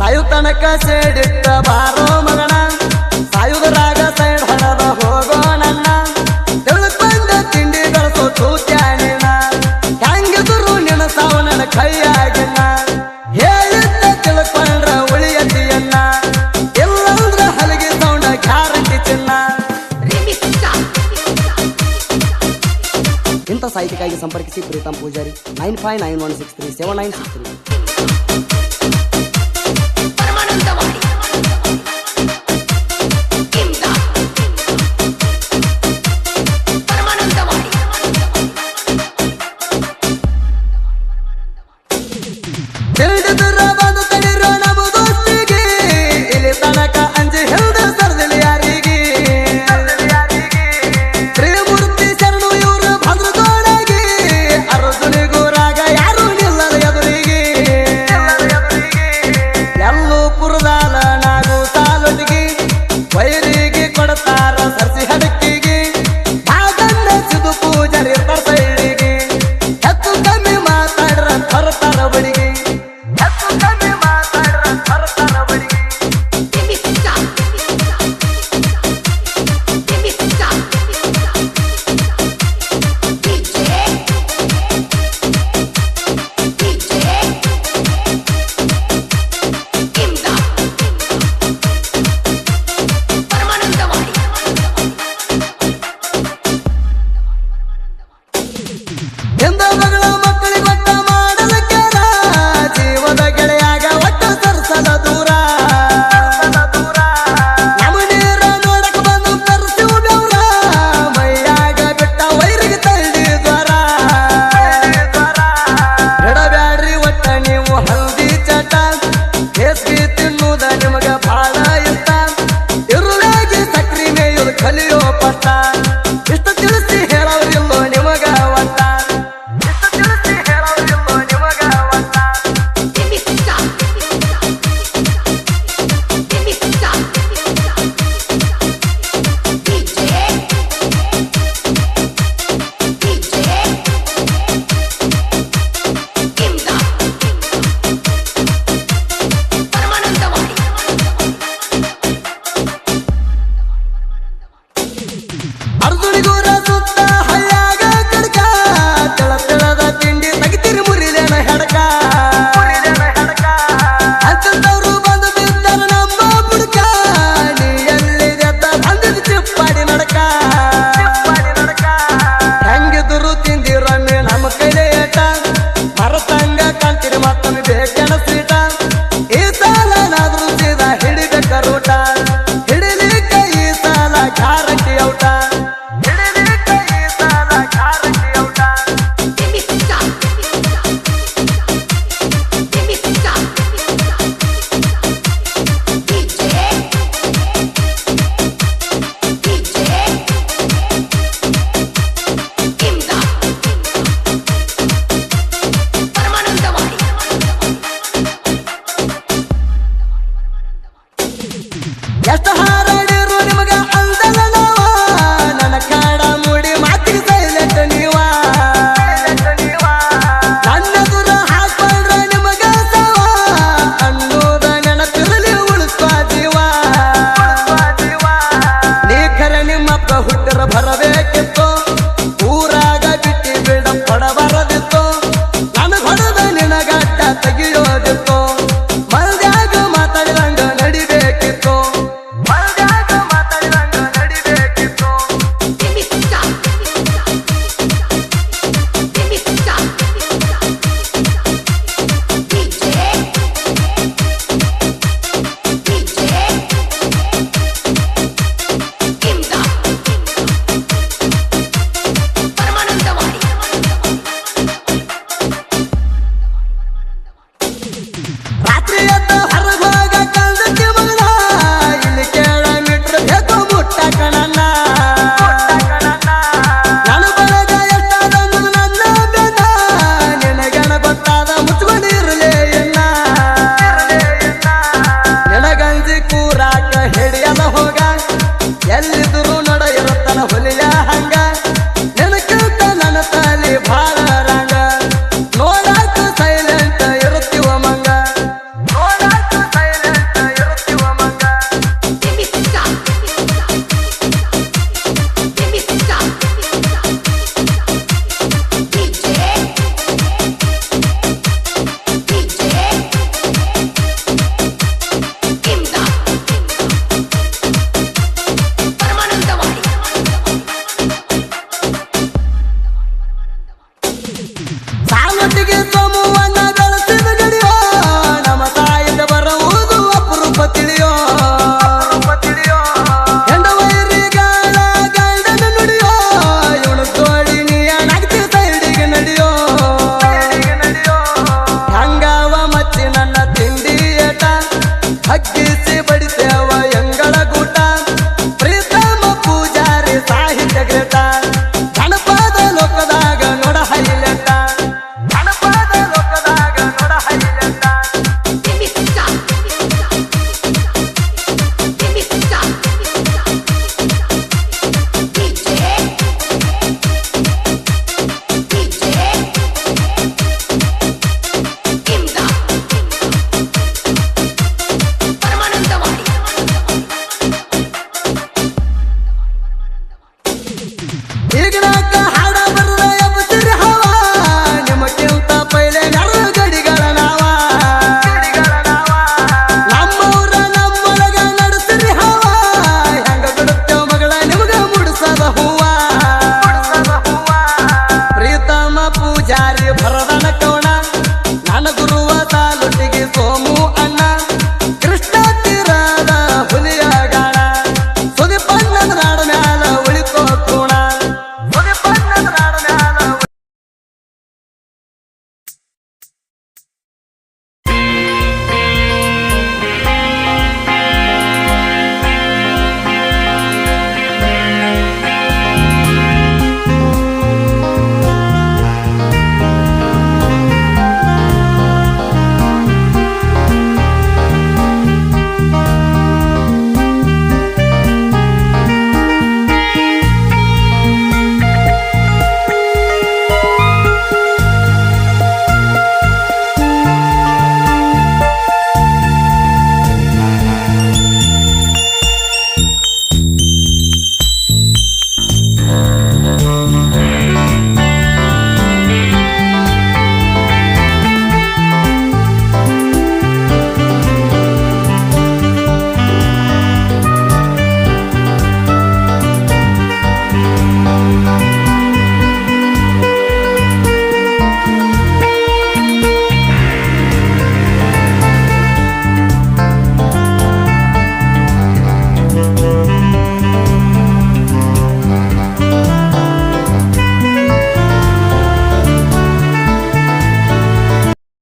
ಸಾಯು ತನಕ ಸೇಡಿಟ್ಟ ಬಾರೋ ಮಗಣ ಸಾಯುವುದರಾಗ ಸೈಡ್ ಹಣದ ಹೋಗೋ ನನ್ನ ತಿಳ್ಕೊಂಡ ತಿಂಡಿ ಬೆಳಸೋ ತೂತ್ಯಾಣಿನ ಹೆಂಗಿದ್ರು ನಿನ್ನ ಸಾವು ನನ್ನ ಕೈಯಾಗಿನ ಹೇಳಿದ್ದ ತಿಳ್ಕೊಂಡ್ರ ಉಳಿಯತಿಯನ್ನ ಇಲ್ಲಂದ್ರ ಹಲಗಿ ಸೌಂಡ ಗ್ಯಾರಂಟಿ ಚಿನ್ನ. ಇಂಥ ಸಾಹಿತ್ಯಕ್ಕಾಗಿ ಸಂಪರ್ಕಿಸಿ ಪ್ರೀತಮ್ ಪೂಜಾರಿ 9591637963. ತಿಳಿದಿರ ಬಂದು ತಡಿರೋ ನಮ್ಮ ದೋಸ್ತಿಗೆ ಇಲ್ಲಿ ತನಕ ಅಂಜಿ ಹೇಳ್ದ ಸರ್ದಿಲಿ ಯಾರಿಗೆ ತ್ರಿಮೂರ್ತಿ ಶರಣು ಇವರು ಭದ್ರಗೋಡಗೆ ಅರ್ಜುನಿಗೂರಾಗ ಯಾರು ನಿಲ್ಲದ ಎದುರಿಗೆ ಎಲ್ಲೂ ಪುರದಾಲ ನಾಗು ಸಾಲೊಟ್ಟಿಗೆ ವೈರಿಗೆ ಕೊಡ್ತಾರ ಸರ್ಸಿ ಹಡಕಿಗೆ ಭಾಗನ್ನ ಸಿದು ಪೂಜಾರಿ ತರ್ಸೈಡಿಗೆ ಹೆಚ್ಚು ಕಮ್ಮಿ ಮಾತಾಡ್ರ ತರ್ತಾರ ಬಡಿಗೆ ಎಂದ ಮಗಳ ಮಕ್ಕಳಿಗೆ ಒಟ್ಟ ಮಾಡಲಕ್ಕಾರ ಜೀವದ ಗೆಳೆಯಾಗ ಒಟ್ಟ ಸರ್ಸಲ ದೂರ ನಮ್ಮ ನೀರ ನೋಡಕ ಬಂದು ತರ್ಸಿವು ಬೆವ್ರ ಮೈಯಾಗ ಬಿಟ್ಟ ವೈರಿಗೆ ತಳ್ಳಿ ಜ್ವರ ಬಿಡಬ್ಯಾಡ್ರಿ ಒಟ್ಟ ನೀವು ಹಲ್ದಿ ಚಟ ಬೇಸ್ಗಿ ತಿನ್ನುವುದ ನಿಮಗ ಬಾಳ ಇಷ್ಟ ಇರುಳಾಗಿ ಸಕ್ರಿ ಮೇಯುದು ಕಲಿಯೋ ಪಟ್ಟ ಇಷ್ಟ ತಿಳಿಸಿ ಹೇಳೋರಿಲ್ಲೋ ನಿಮಗ ಒಟ್ಟ ಅರ್ಜುನಿಗೂರ ಸುತ್ತ ಹಳ್ಳ್ಯಾಗ ಕಡ್ಕ ತೆಳದ ತಿಂಡಿ ತೆಗಿತೀರಿ ಮುರಿಲೇನ ಹೆಡಕ ಅಂತವ್ರು ಬಂದು ಬಿದ್ದಾರ ನಮ್ಮ ಬುಡ್ಕ ನೀ ಎಲ್ಲಿದೆತ್ತ ಬಂದಿದ್ ಚಿಪ್ಪಾಡಿ ನಡಕ ಹೆಂಗಿದ್ರು ತಿಂದಿರಮ್ಮೆ ನಮ್ಮ ಕೈಲೇ ಏಟ ಮರತಂಗ ಕಾಣ್ತೀರಿ ಮತ್ತೊಮ್ಮೆ ಬೇಕೆನ ಸ್ವೀಟ ಈ ಸಾಲ ನಾದ್ರೂ ಸೀದಾ ಹಿಡಿಬೇಕ ರೂಟ ಹಿಡಿಲಿಕ್ಕ ಈ ಸಾಲ ಗ್ಯಾರಂಟಿ ಔಟ ಎಷ್ಟು ಹಾರಾಡಿರು ನಿಮಗ ಅಂದಲ್ಲ ನಾವ ನನ್ನ ಕಾಡ ಮೂಡಿ ಮಾತಿಗೆ ಸೈಲೆಂಟ್ ನೀವ ನನ್ನದುರ ಹಾಕೊಂಡ್ರ ನಿಮಗ ಸವ ಅನ್ನೋದ ನೆನಪಿರಲಿ ಉಳಿಸುವ ಜೀವ ನೀ ಖರೆ ನಿಮ್ಮಪ್ಪ ಹುಟ್ಟರ ಬರಬೇಕಿತ್ತು ಊರಾಗ ಬಿಟ್ಟಿ ಬಿಡ ಕೊಡಬಾರದಿತ್ತು ನನಗ ಹೊಡೆದ ನಿನಗಡ್ಡ ತೆಗಿಯೋದಿತ್ತು ಮಲ್ದ್ಯಾಗ ಮಾತಾಡಿದಂಗ ನಡಿಬೇಕಿತ್ತು ರಾತ್ರಿ ಎದ್ದ ಹೊರಗ